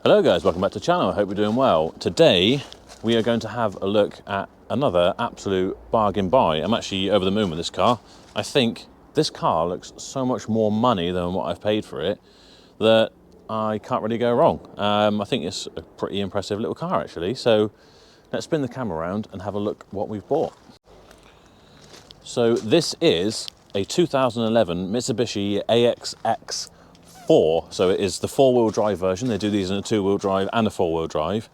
Hello guys, welcome back to the channel. I hope you're doing well. Today we are going to have a look at another absolute bargain buy. I'm actually over the moon with this car. I think this car looks so much more money than what I've paid for it that I can't really go wrong. I think it's a pretty impressive little car actually. So let's spin the camera around and have a look what we've bought. So this is a 2011 Mitsubishi ASX4. So it is the four-wheel drive version. They do these in a two-wheel drive and a four-wheel drive.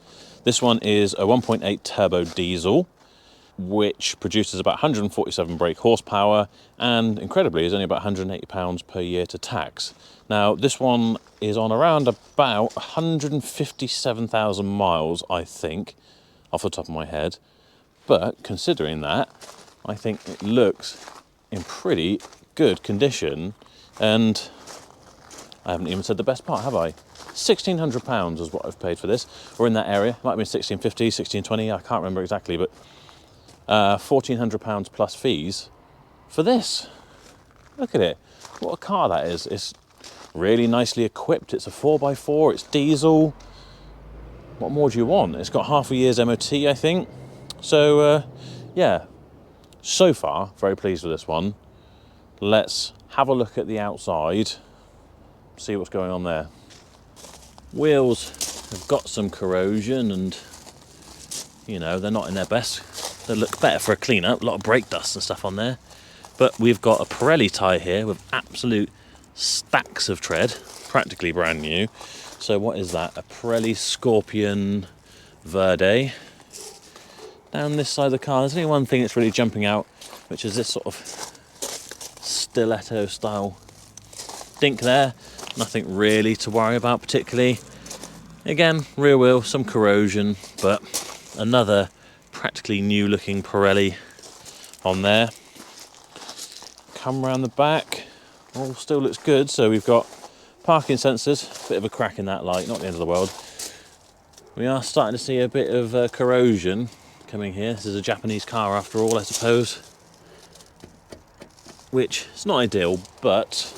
This one is a 1.8 turbo diesel, which produces about 147 brake horsepower and incredibly is only about £180 per year to tax. Now this one is on around about 157,000 miles, I think, off the top of my head. But considering that, I think it looks in pretty good condition, and I haven't even said the best part, have I? £1,600 is what I've paid for this. We're in that area. Might have been 1650, 1620, I can't remember exactly, but £1,400 plus fees for this. Look at it. What a car that is. It's really nicely equipped. It's a 4x4, it's diesel. What more do you want? It's got half a year's MOT, I think. So, yeah, so far, very pleased with this one. Let's have a look at the outside. See what's going on there. Wheels have got some corrosion and, you know, they're not in their best. They look better for a clean up, a lot of brake dust and stuff on there. But we've got a Pirelli tyre here with absolute stacks of tread, practically brand new. So what is that? A Pirelli Scorpion Verde. Down this side of the car, there's only one thing that's really jumping out, which is this sort of stiletto style dink there. Nothing really to worry about particularly. Again, rear wheel, some corrosion, but another practically new looking Pirelli on there. Come around the back, all still looks good. So we've got parking sensors, bit of a crack in that light, not the end of the world. We are starting to see a bit of corrosion coming here. This is a Japanese car after all, I suppose, which is not ideal, but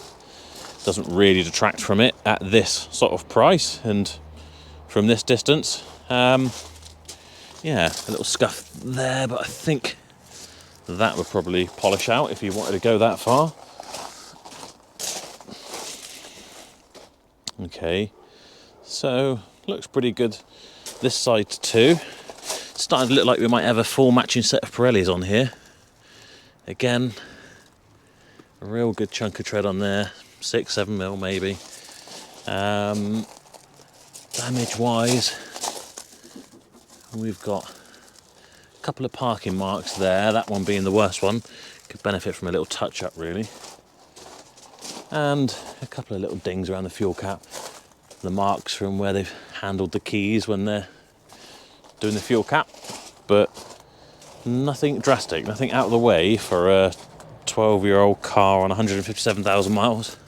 doesn't really detract from it at this sort of price and from this distance. Yeah, a little scuff there, but I think that would probably polish out if you wanted to go that far. Okay, so looks pretty good this side too. It's starting to look like we might have a full matching set of Pirellis on here. Again, a real good chunk of tread on there. 6-7 mil maybe. Damage wise, we've got a couple of parking marks there, that one being the worst one. Could benefit from a little touch up really. And a couple of little dings around the fuel cap, the marks from where they've handled the keys when they're doing the fuel cap, but nothing drastic, nothing out of the way for a 12-year-old car on 157,000 miles.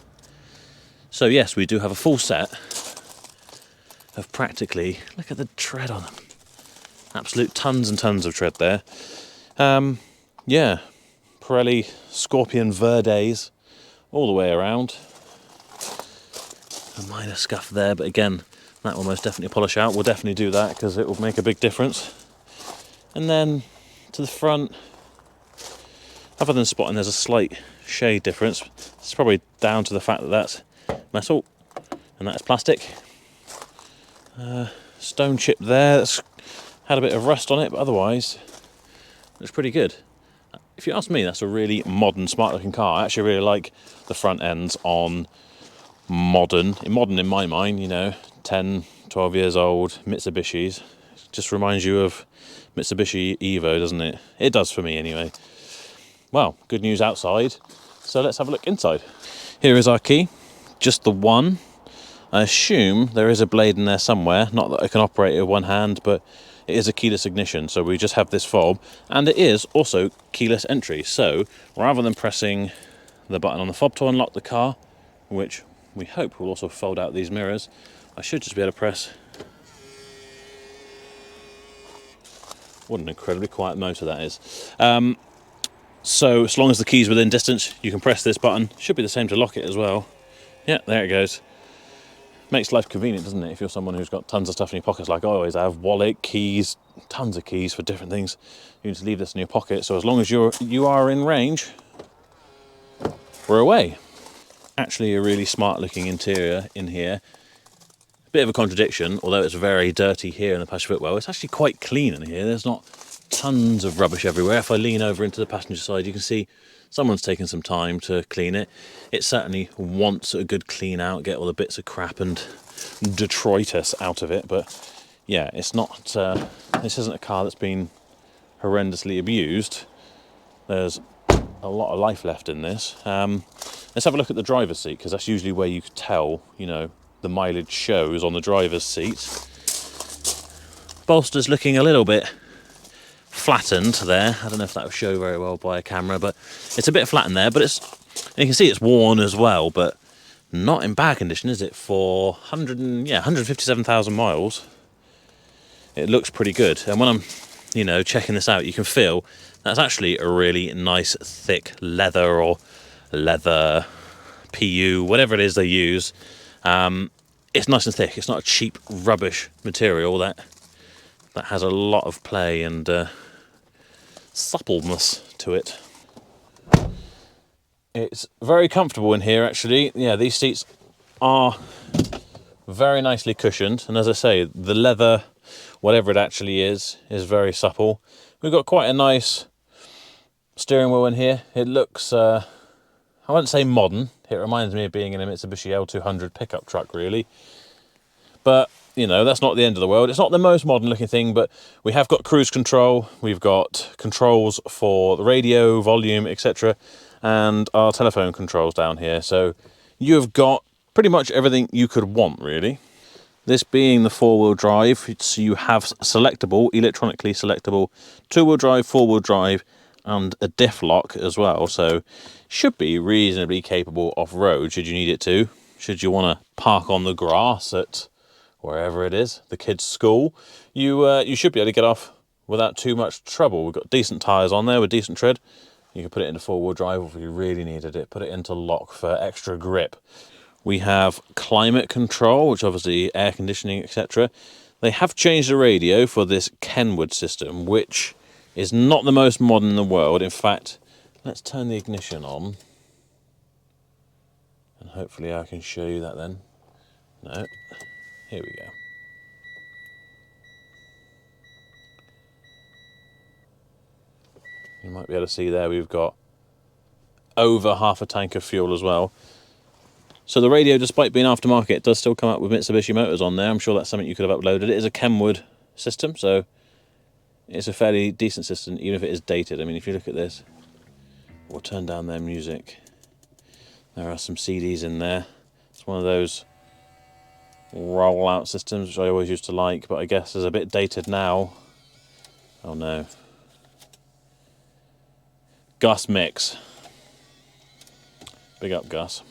So yes, we do have a full set of practically, look at the tread on them. Absolute tons and tons of tread there. Yeah, Pirelli Scorpion Verdes all the way around. A minor scuff there, but again, that will most definitely polish out. We'll definitely do that because it will make a big difference. And then to the front, other than spotting there's a slight shade difference, it's probably down to the fact that that's metal and that's plastic. Stone chip there, that's had a bit of rust on it, but otherwise it's pretty good. If you ask me, that's a really modern, smart looking car. I actually really like the front ends on modern in my mind, you know, 10, 12 years old Mitsubishis. It just reminds you of Mitsubishi Evo, doesn't it? It does for me anyway. Well, good news outside, so let's have a look inside. Here is our key, just the one. I assume there is a blade in there somewhere, not that I can operate it with one hand, but it is a keyless ignition, so we just have this fob, and it is also keyless entry. So rather than pressing the button on the fob to unlock the car, which we hope will also fold out these mirrors, I should just be able to press. What an incredibly quiet motor that is. So as long as the key's within distance, you can press this button. Should be the same to lock it as well. Yeah, there it goes. Makes life convenient, doesn't it? If you're someone who's got tons of stuff in your pockets, like I always have, wallet, keys, tons of keys for different things. You need to leave this in your pocket. So as long as you are in range, we're away. Actually, a really smart looking interior in here. A bit of a contradiction, although it's very dirty here in the passenger footwell. It's actually quite clean in here. There's not tons of rubbish everywhere. If I lean over into the passenger side, you can see someone's taken some time to clean it. It certainly wants a good clean out, get all the bits of crap and detritus out of it. But yeah, it's not. This isn't a car that's been horrendously abused. There's a lot of life left in this. Let's have a look at the driver's seat, because that's usually where you could tell, you know, the mileage shows on the driver's seat. Bolster's looking a little bit flattened there. I don't know if that will show very well by a camera, but it's a bit flattened there. But you can see it's worn as well, but not in bad condition, is it? For 157,000 miles, it looks pretty good. And when I'm, you know, checking this out, you can feel that's actually a really nice thick leather or leather PU, whatever it is they use. It's nice and thick. It's not a cheap rubbish material that has a lot of play and suppleness to it. It's very comfortable in here, actually. Yeah, these seats are very nicely cushioned, and as I say, the leather, whatever it actually is very supple. We've got quite a nice steering wheel in here. It looks, I wouldn't say modern. It reminds me of being in a Mitsubishi L200 pickup truck, really. But, you know, that's not the end of the world. It's not the most modern looking thing, but we have got cruise control. We've got controls for the radio, volume, etc. and our telephone controls down here. So you've got pretty much everything you could want, really. This being the four-wheel drive, so you have selectable, electronically selectable two-wheel drive, four-wheel drive, and a diff lock as well. So should be reasonably capable off-road should you need it to. Should you want to park on the grass at wherever it is, the kids' school, you should be able to get off without too much trouble. We've got decent tyres on there with decent tread. You can put it into four-wheel drive if you really needed it. Put it into lock for extra grip. We have climate control, which obviously air conditioning, etc. They have changed the radio for this Kenwood system, which is not the most modern in the world. In fact, let's turn the ignition on. And hopefully I can show you that then. No. Here we go. You might be able to see there we've got over half a tank of fuel as well. So the radio, despite being aftermarket, does still come up with Mitsubishi motors on there. I'm sure that's something you could have uploaded. It is a Kenwood system, so it's a fairly decent system, even if it is dated. I mean, if you look at this, we'll turn down their music. There are some CDs in there. It's one of those roll-out systems, which I always used to like, but I guess is a bit dated now. Oh no. Gus Mix. Big up, Gus.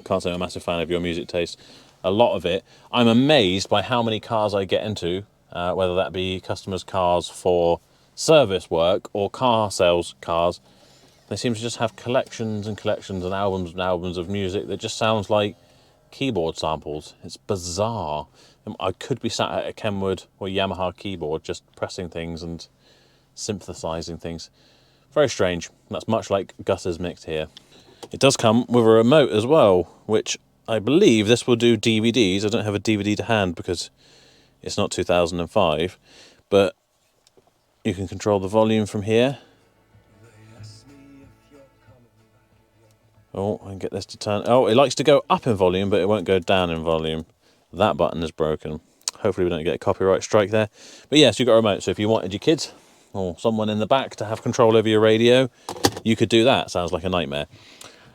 Can't say I'm a massive fan of your music taste. A lot of it. I'm amazed by how many cars I get into, whether that be customers' cars for service work or car sales cars. They seem to just have collections and collections and albums of music that just sounds like keyboard samples. It's bizarre. I could be sat at a Kenwood or Yamaha keyboard just pressing things and synthesizing things. Very strange. That's much like Gus's mix here. It does come with a remote as well, which I believe this will do DVDs. I don't have a DVD to hand because it's not 2005, but you can control the volume from here. Oh, I can get this to turn. Oh, it likes to go up in volume, but it won't go down in volume. That button is broken. Hopefully we don't get a copyright strike there. But yes, you've got a remote, so if you wanted your kids or someone in the back to have control over your radio, you could do that. Sounds like a nightmare.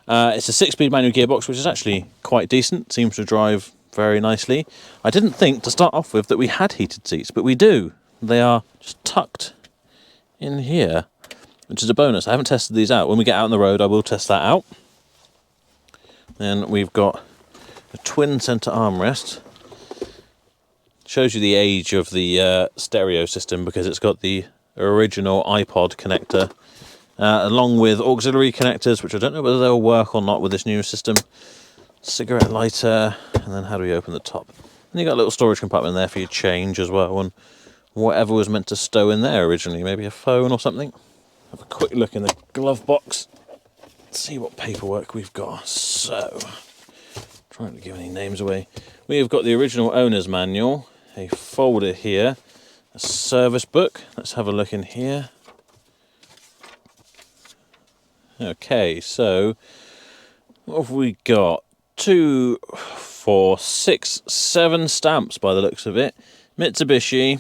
It's a 6-speed manual gearbox, which is actually quite decent. Seems to drive very nicely. I didn't think to start off with that we had heated seats, but we do. They are just tucked in here, which is a bonus. I haven't tested these out. When we get out on the road, I will test that out. Then we've got a twin centre armrest. Shows you the age of the stereo system because it's got the original iPod connector, along with auxiliary connectors, which I don't know whether they'll work or not with this new system. cigarette lighter, and then how do we open the top? And you got a little storage compartment there for your change as well, and whatever was meant to stow in there originally, maybe a phone or something. Have a quick look in the glove box, see what paperwork we've got. So, trying to give any names away. We have got the original owner's manual, a folder here, a service book. Let's have a look in here. Okay, so what have we got? 2, 4, 6, 7 stamps by the looks of it. Mitsubishi,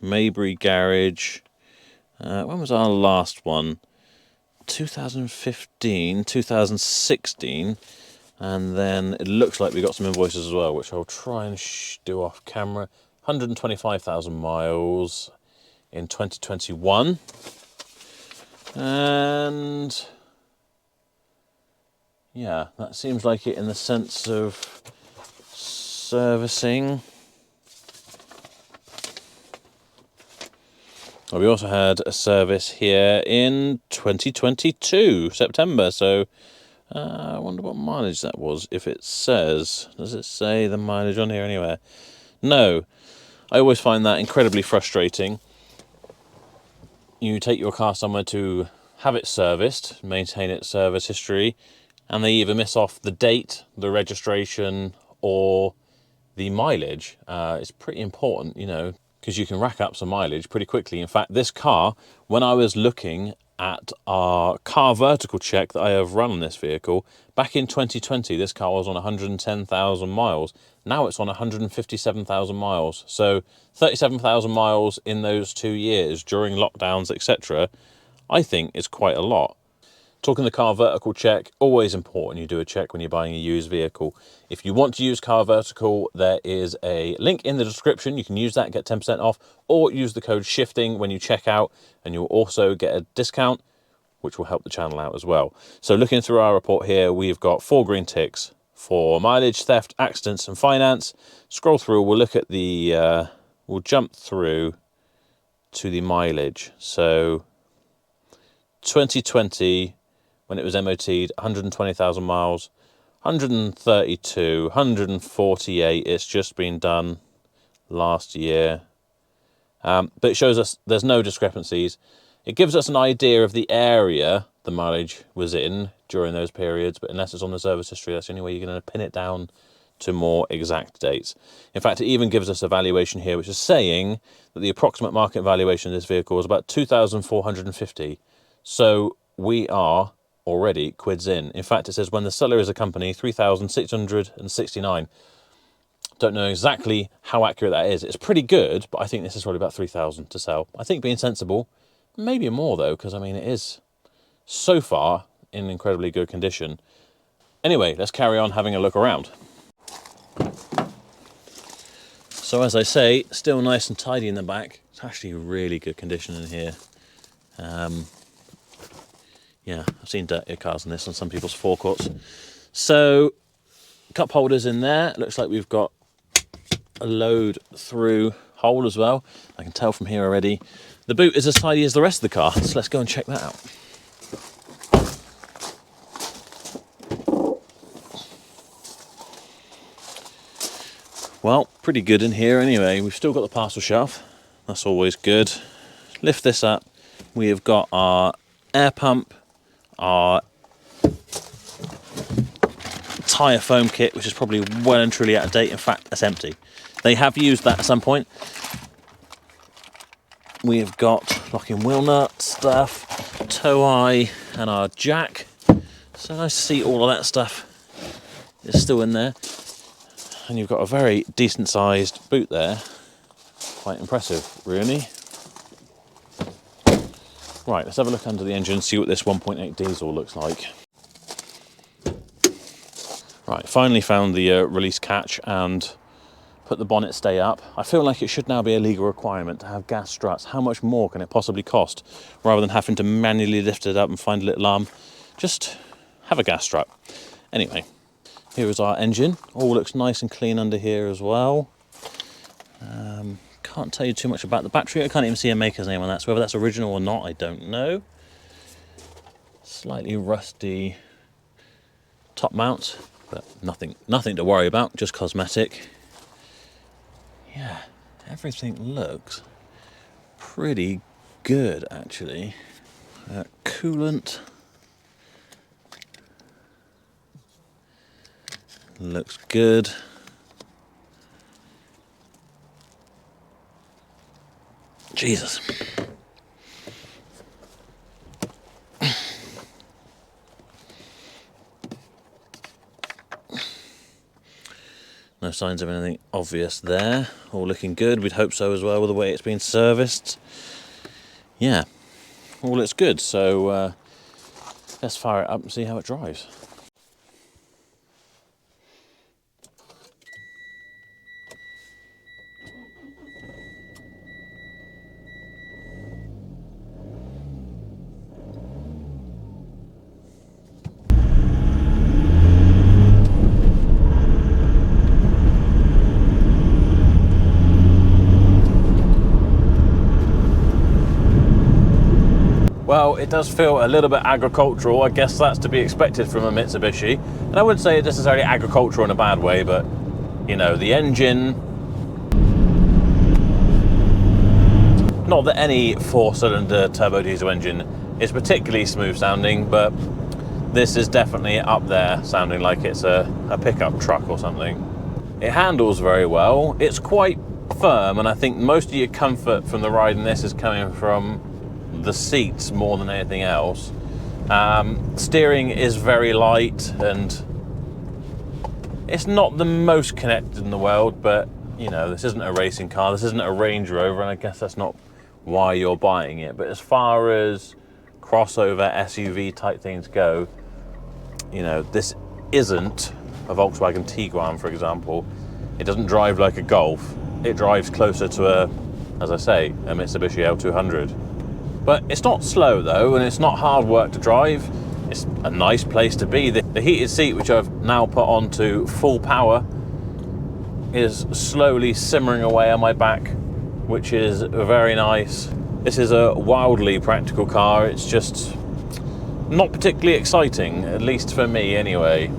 Maybury Garage. When was our last one? 2015, 2016. And then it looks like we got some invoices as well, which I'll try and do off camera. 125,000 miles in 2021. And yeah, that seems like it in the sense of servicing. Well, we also had a service here in 2022, September, so I wonder what mileage that was, if it says. Does it say the mileage on here anywhere? No. I always find that incredibly frustrating. You take your car somewhere to have it serviced, maintain its service history, and they either miss off the date, the registration, or the mileage. It's pretty important, you know, because you can rack up some mileage pretty quickly. In fact, this car, when I was looking at our car vertical check that I have run on this vehicle, back in 2020, this car was on 110,000 miles. Now it's on 157,000 miles. So 37,000 miles in those 2 years during lockdowns, etc. I think is quite a lot. Talking the car vertical check, always important you do a check when you're buying a used vehicle. If you want to use car vertical, there is a link in the description. You can use that and get 10% off, or use the code SHIFTING when you check out, and you'll also get a discount, which will help the channel out as well. So looking through our report here, we've got 4 green ticks for mileage, theft, accidents and finance. Scroll through, we'll look at the, we'll jump through to the mileage. So 2020, when it was MOT'd, 120,000 miles, 132, 148, it's just been done last year. But it shows us there's no discrepancies. It gives us an idea of the area the mileage was in during those periods, but unless it's on the service history, that's the only way you're going to pin it down to more exact dates. In fact, it even gives us a valuation here, which is saying that the approximate market valuation of this vehicle is about 2,450. So we are already quids in. Fact, it says when the seller is a company, 3,669. Don't know exactly how accurate that is. It's pretty good, but I think this is probably about 3,000 to sell. I think being sensible, maybe more though, because I mean it is so far in incredibly good condition. Anyway, let's carry on having a look around. So as I say, still nice and tidy in the back. It's actually really good condition in here. Yeah, I've seen dirtier cars than this on some people's forecourts. So, cup holders in there. Looks like we've got a load through hole as well. I can tell from here already. The boot is as tidy as the rest of the car, so let's go and check that out. Well, pretty good in here anyway. We've still got the parcel shelf. That's always good. Lift this up. We have got our air pump, our tyre foam kit, which is probably well and truly out of date. In fact, that's empty. They have used that at some point. We have got locking wheel nut stuff, tow eye, and our jack. So nice to see all of that stuff is still in there. And you've got a very decent sized boot there. Quite impressive, really. Right, let's have a look under the engine and see what this 1.8 diesel looks like. Right, finally found the release catch and put the bonnet stay up. I feel like it should now be a legal requirement to have gas struts. How much more can it possibly cost? Rather than having to manually lift it up and find a little arm, just have a gas strut. Anyway, here is our engine. All looks nice and clean under here as well. Can't tell you too much about the battery. I can't even see a maker's name on that, so whether that's original or not, I don't know. Slightly rusty top mount. but nothing to worry about, just cosmetic. Yeah, everything looks pretty good actually. Coolant looks good. Jesus. No signs of anything obvious there. All looking good. We'd hope so as well with the way it's been serviced. Yeah, all looks good. So let's fire it up and see how it drives. Well, it does feel a little bit agricultural. I guess that's to be expected from a Mitsubishi. And I wouldn't say it's necessarily agricultural in a bad way, but, you know, the engine... Not that any four-cylinder turbo diesel engine is particularly smooth sounding, but this is definitely up there, sounding like it's a pickup truck or something. It handles very well. It's quite firm, and I think most of your comfort from the ride in this is coming from the seats more than anything else. Steering is very light, and it's not the most connected in the world, but you know, this isn't a racing car, this isn't a Range Rover, and I guess that's not why you're buying it. But as far as crossover SUV type things go, you know, this isn't a Volkswagen Tiguan, for example. It doesn't drive like a Golf. It drives closer to as I say, a Mitsubishi L200. But it's not slow though, and it's not hard work to drive. It's a nice place to be. The heated seat, which I've now put on to full power, is slowly simmering away on my back, which is very nice. This is a wildly practical car. It's just not particularly exciting, at least for me anyway.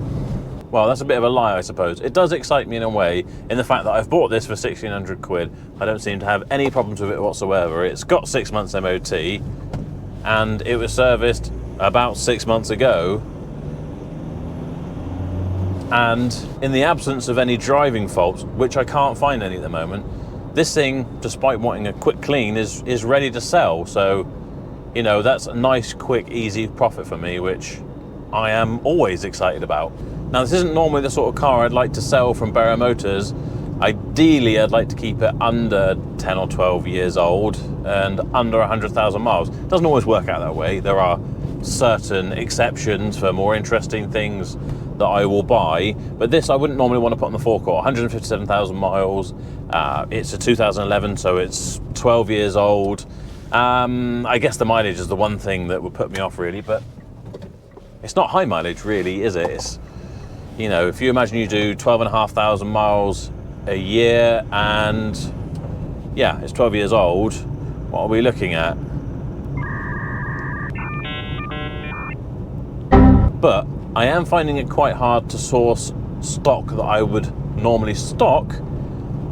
Well, that's a bit of a lie, I suppose. It does excite me in a way, in the fact that I've bought this for 1,600 quid. I don't seem to have any problems with it whatsoever. It's got 6 months MOT, and it was serviced about 6 months ago. And in the absence of any driving faults, which I can't find any at the moment, this thing, despite wanting a quick clean, is ready to sell. So, you know, that's a nice, quick, easy profit for me, which I am always excited about. Now, this isn't normally the sort of car I'd like to sell from Barrow Motors. Ideally, I'd like to keep it under 10 or 12 years old and under 100,000 miles. It doesn't always work out that way. There are certain exceptions for more interesting things that I will buy, but this I wouldn't normally want to put on the forecourt. 157,000 miles. It's a 2011, so it's 12 years old. I guess the mileage is the one thing that would put me off, really, but it's not high mileage, really, is it? It's, you know, if you imagine you do 12,500 miles a year, and yeah, it's 12 years old, what are we looking at? But I am finding it quite hard to source stock that I would normally stock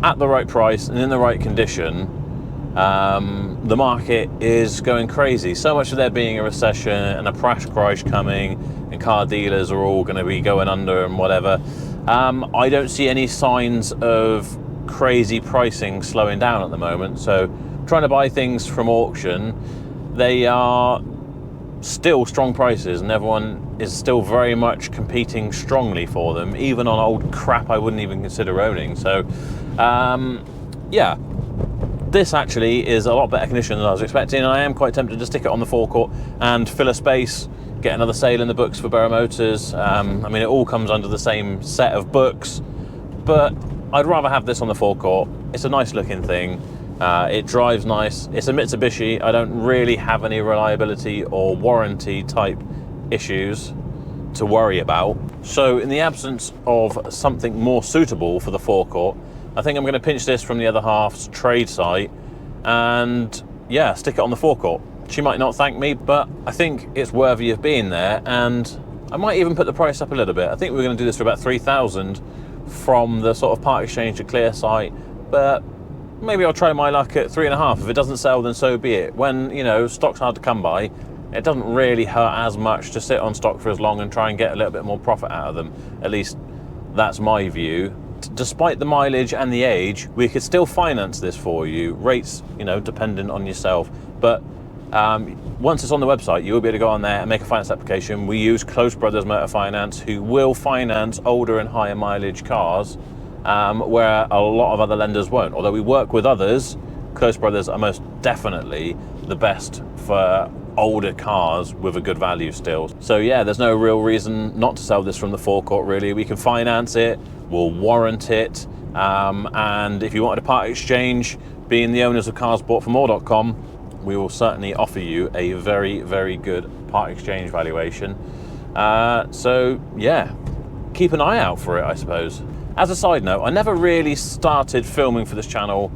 at the right price and in the right condition. The market is going crazy. So much of there being a recession and a crash coming, and car dealers are all going to be going under and whatever. I don't see any signs of crazy pricing slowing down at the moment. So trying to buy things from auction, they are still strong prices, and everyone is still very much competing strongly for them, even on old crap I wouldn't even consider owning. So yeah, this actually is a lot better condition than I was expecting, and I am quite tempted to stick it on the forecourt and fill a space, get another sale in the books for Barrow Motors. I mean, it all comes under the same set of books, but I'd rather have this on the forecourt. It's a nice looking thing. It drives nice. It's a Mitsubishi. I don't really have any reliability or warranty type issues to worry about. So in the absence of something more suitable for the forecourt, I think I'm going to pinch this from the other half's trade site and yeah, stick it on the forecourt. She might not thank me, but I think it's worthy of being there, and I might even put the price up a little bit. I think we're going to do this for about 3,000 from the sort of part exchange to clear site, but maybe I'll try my luck at 3.5. If it doesn't sell, then so be it. When, you know, stock's hard to come by, it doesn't really hurt as much to sit on stock for as long and try and get a little bit more profit out of them. At least that's my view. Despite the mileage and the age, we could still finance this for you. Rates, you know, dependent on yourself. But once it's on the website, you will be able to go on there and make a finance application. We use Close Brothers Motor Finance, who will finance older and higher mileage cars, where a lot of other lenders won't. Although we work with others, Close Brothers are most definitely the best for older cars with a good value still. So yeah, there's no real reason not to sell this from the forecourt really. We can finance it, we'll warrant it, and if you wanted a part exchange, being the owners of carsboughtformore.com, we will certainly offer you a very, very good part exchange valuation. So yeah, keep an eye out for it, I suppose. As a side note, I never really started filming for this channel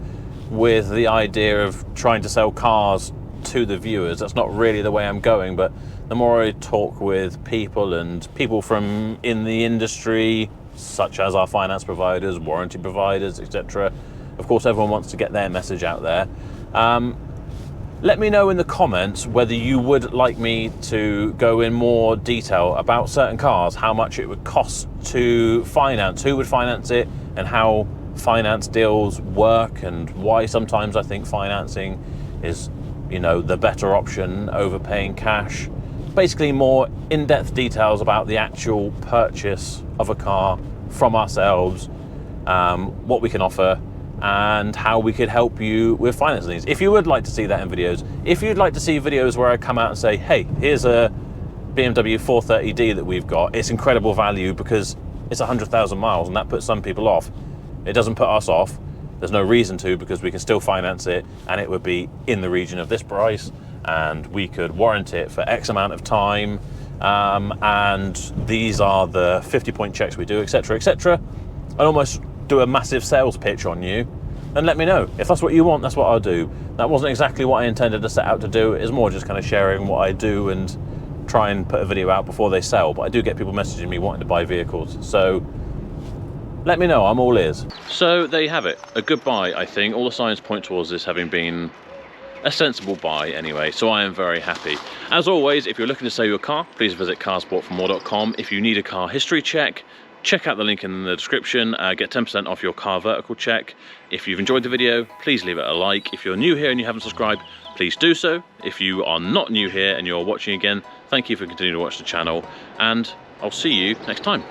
with the idea of trying to sell cars to the viewers. That's not really the way I'm going, but the more I talk with people and people from in the industry, such as our finance providers, warranty providers, etc. Of course, everyone wants to get their message out there. Let me know in the comments whether you would like me to go in more detail about certain cars, how much it would cost to finance, who would finance it, and how finance deals work, and why sometimes I think financing is, you know, the better option over paying cash. Basically more in-depth details about the actual purchase of a car from ourselves, what we can offer, and how we could help you with financing these. If you would like to see that in videos, if you'd like to see videos where I come out and say, hey, here's a BMW 430D that we've got, it's incredible value because it's 100,000 miles, and that puts some people off. It doesn't put us off. There's no reason to, because we can still finance it, and it would be in the region of this price, and we could warrant it for X amount of time, and these are the 50-point checks we do, etc., etc. I'd almost do a massive sales pitch on you, and let me know. If that's what you want, that's what I'll do. That wasn't exactly what I intended to set out to do. It's more just kind of sharing what I do and try and put a video out before they sell, but I do get people messaging me wanting to buy vehicles, so let me know, I'm all ears. So there you have it, a good buy, I think. All the signs point towards this having been a sensible buy anyway, so I am very happy. As always, if you're looking to sell your car, please visit carsboughtformore.com. If you need a car history check, check out the link in the description, get 10% off your car vertical check. If you've enjoyed the video, please leave it a like. If you're new here and you haven't subscribed, please do so. If you are not new here and you're watching again, thank you for continuing to watch the channel, and I'll see you next time.